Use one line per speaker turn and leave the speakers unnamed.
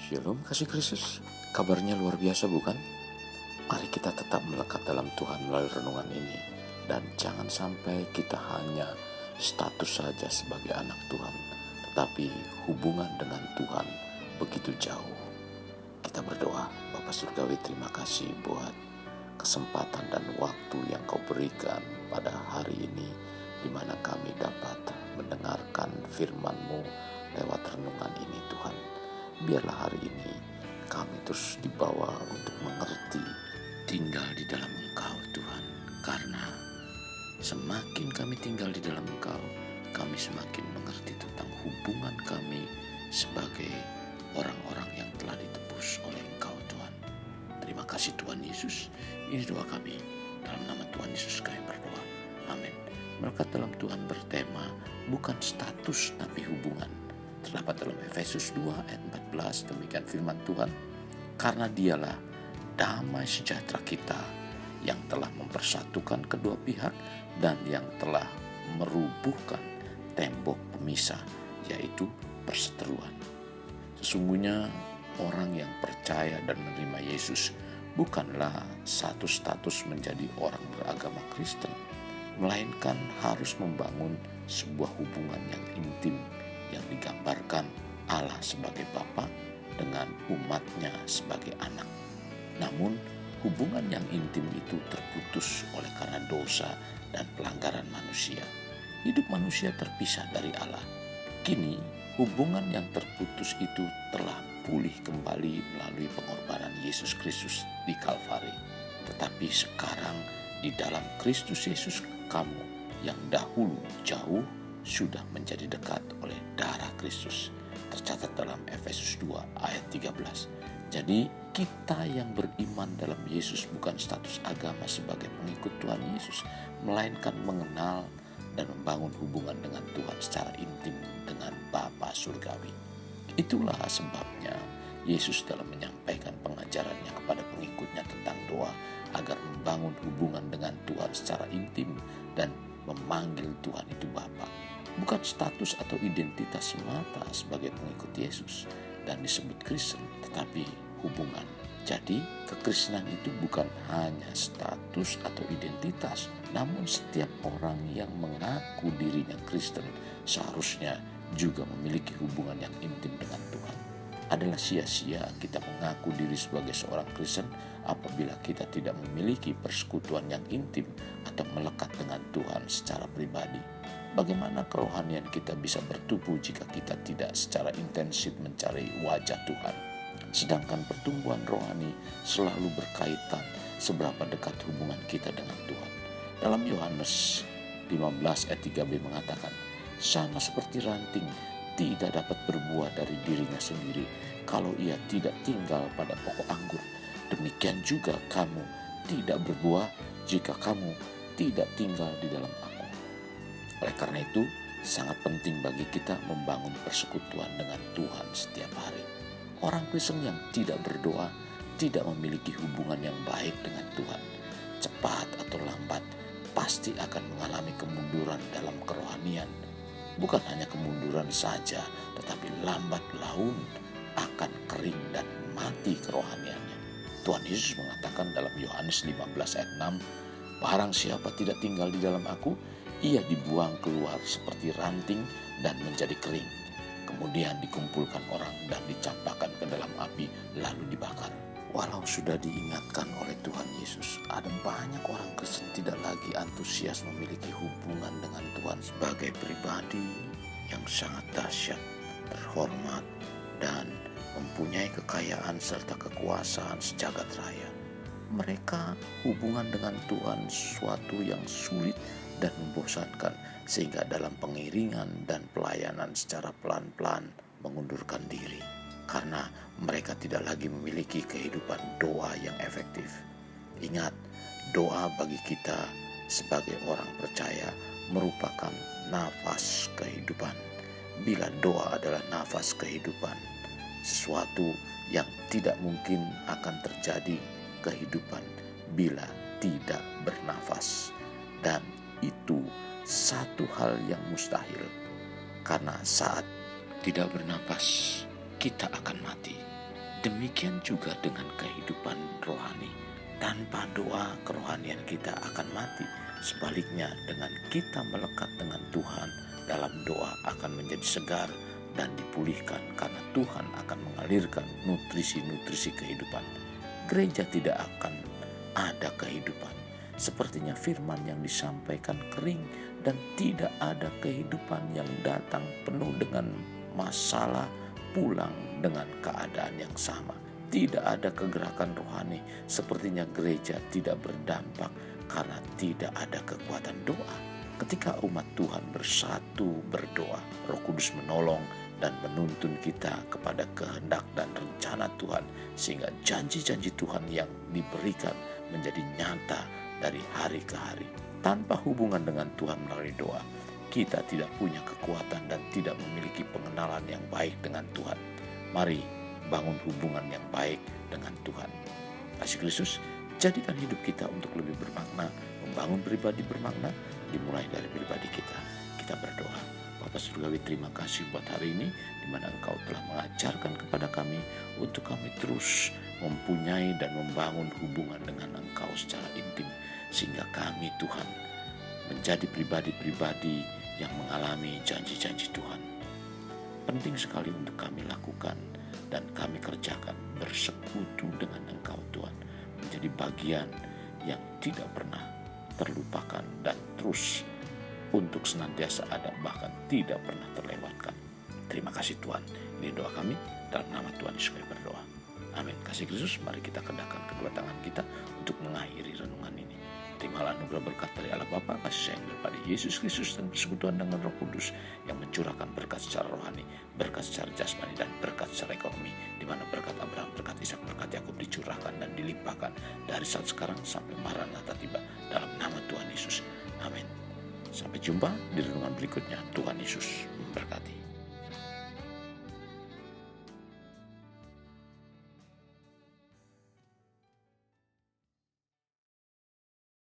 Shalom kasih Kristus, kabarnya luar biasa bukan? Mari kita tetap melekat dalam Tuhan melalui renungan ini. Dan jangan sampai kita hanya status saja sebagai anak Tuhan, tetapi hubungan dengan Tuhan begitu jauh. Kita berdoa. Bapa Surgawi, terima kasih buat kesempatan dan waktu yang Kau berikan pada hari ini, di mana kami dapat mendengarkan firman-Mu lewat renungan ini Tuhan. Biarlah hari ini kami terus dibawa untuk mengerti tinggal di dalam Engkau Tuhan. Karena semakin kami tinggal di dalam Engkau, kami semakin mengerti tentang hubungan kami sebagai orang-orang yang telah ditebus oleh Engkau Tuhan. Terima kasih Tuhan Yesus. Ini doa kami. Dalam nama Tuhan Yesus kami berdoa. Amin. Melekat dalam Tuhan bertema bukan status tapi hubungan. Terdapat dalam Efesus 2 ayat 14, demikian firman Tuhan. Karena dialah damai sejahtera kita yang telah mempersatukan kedua pihak dan yang telah merubuhkan tembok pemisah, yaitu perseteruan. Sesungguhnya orang yang percaya dan menerima Yesus bukanlah satu status menjadi orang beragama Kristen, melainkan harus membangun sebuah hubungan yang intim yang digambarkan Allah sebagai Bapa dengan umatnya sebagai anak. Namun hubungan yang intim itu terputus oleh karena dosa dan pelanggaran manusia. Hidup manusia terpisah dari Allah. Kini hubungan yang terputus itu telah pulih kembali melalui pengorbanan Yesus Kristus di Kalvari. Tetapi sekarang di dalam Kristus Yesus, kamu yang dahulu jauh sudah menjadi dekat oleh darah Kristus. Tercatat dalam Efesus 2 ayat 13. Jadi kita yang beriman dalam Yesus bukan status agama sebagai pengikut Tuhan Yesus, melainkan mengenal dan membangun hubungan dengan Tuhan secara intim dengan Bapa Surgawi. Itulah sebabnya Yesus dalam menyampaikan pengajarannya kepada pengikutnya tentang doa agar membangun hubungan dengan Tuhan secara intim dan memanggil Tuhan itu Bapa. Bukan status atau identitas semata sebagai pengikut Yesus dan disebut Kristen, tetapi hubungan. Jadi kekristenan itu bukan hanya status atau identitas, namun setiap orang yang mengaku dirinya Kristen seharusnya juga memiliki hubungan yang intim dengan Tuhan. Adalah sia-sia kita mengaku diri sebagai seorang Kristen apabila kita tidak memiliki persekutuan yang intim atau melekat dengan Tuhan secara pribadi. Bagaimana kerohanian kita bisa bertumbuh jika kita tidak secara intensif mencari wajah Tuhan? Sedangkan pertumbuhan rohani selalu berkaitan seberapa dekat hubungan kita dengan Tuhan. Dalam Yohanes 15 ayat 3b mengatakan, sama seperti ranting tidak dapat berbuah dari dirinya sendiri kalau ia tidak tinggal pada pokok anggur. Demikian juga kamu tidak berbuah jika kamu tidak tinggal di dalam aku. Oleh karena itu, sangat penting bagi kita membangun persekutuan dengan Tuhan setiap hari. Orang Kristen yang tidak berdoa tidak memiliki hubungan yang baik dengan Tuhan. Cepat atau lambat pasti akan mengalami kemunduran dalam kerohanian. Bukan hanya kemunduran saja, tetapi lambat laun akan kering dan mati kerohaniannya. Tuhan Yesus mengatakan dalam Yohanes 15 ayat 6, barang siapa tidak tinggal di dalam aku, ia dibuang keluar seperti ranting dan menjadi kering. Kemudian dikumpulkan orang dan dicampakkan ke dalam api lalu dibakar. Walau sudah diingatkan oleh Tuhan Yesus, ada banyak orang Kristen tidak lagi antusias memiliki hubungan dengan Tuhan sebagai pribadi yang sangat dahsyat, terhormat, dan mempunyai kekayaan serta kekuasaan sejagat raya. Mereka hubungan dengan Tuhan sesuatu yang sulit dan membosankan, sehingga dalam pengiringan dan pelayanan secara pelan-pelan mengundurkan diri. Karena mereka tidak lagi memiliki kehidupan doa yang efektif. Ingat, doa bagi kita sebagai orang percaya merupakan nafas kehidupan. Bila doa adalah nafas kehidupan, sesuatu yang tidak mungkin akan terjadi kehidupan bila tidak bernafas. Dan itu satu hal yang mustahil, karena saat tidak bernapas kita akan mati. Demikian juga dengan kehidupan rohani. Tanpa doa, kerohanian kita akan mati. Sebaliknya, dengan kita melekat dengan Tuhan, dalam doa akan menjadi segar dan dipulihkan karena Tuhan akan mengalirkan nutrisi-nutrisi kehidupan. Gereja tidak akan ada kehidupan. Sepertinya firman yang disampaikan kering dan tidak ada kehidupan yang datang penuh dengan masalah, pulang dengan keadaan yang sama. Tidak ada kegerakan rohani. Sepertinya gereja tidak berdampak karena tidak ada kekuatan doa. Ketika umat Tuhan bersatu berdoa, Roh Kudus menolong dan menuntun kita kepada kehendak dan rencana Tuhan, sehingga janji-janji Tuhan yang diberikan menjadi nyata dari hari ke hari. Tanpa hubungan dengan Tuhan melalui doa, kita tidak punya kekuatan dan tidak memiliki pengenalan yang baik dengan Tuhan. Mari bangun hubungan yang baik dengan Tuhan. Kasih Kristus, jadikan hidup kita untuk lebih bermakna, membangun pribadi bermakna, dimulai dari pribadi kita. Kita berdoa. Bapa Surgawi, terima kasih buat hari ini, di mana Engkau telah mengajarkan kepada kami untuk kami terus mempunyai dan membangun hubungan dengan Engkau secara intim, sehingga kami Tuhan menjadi pribadi-pribadi yang mengalami janji-janji Tuhan. Penting sekali untuk kami lakukan dan kami kerjakan, bersekutu dengan Engkau Tuhan, menjadi bagian yang tidak pernah terlupakan dan terus untuk senantiasa ada, bahkan tidak pernah terlewatkan. Terima kasih Tuhan. Ini doa kami, dalam nama Tuhan Yesus kami berdoa. Amin. Kasih Kristus, mari kita kedahkan kedua tangan kita untuk mengakhiri renungan ini. Terimalah anugerah berkat dari Allah Bapa, kasih sayang daripada Yesus Kristus, dan persekutuan dengan Roh Kudus yang mencurahkan berkat secara rohani, berkat secara jasmani, dan berkat secara ekonomi, di mana berkat Abraham, berkat Ishak, berkat Yakub dicurahkan dan dilimpahkan dari saat sekarang sampai Maranatha tiba, dalam nama Tuhan Yesus. Amin. Sampai jumpa di renungan berikutnya. Tuhan Yesus memberkati.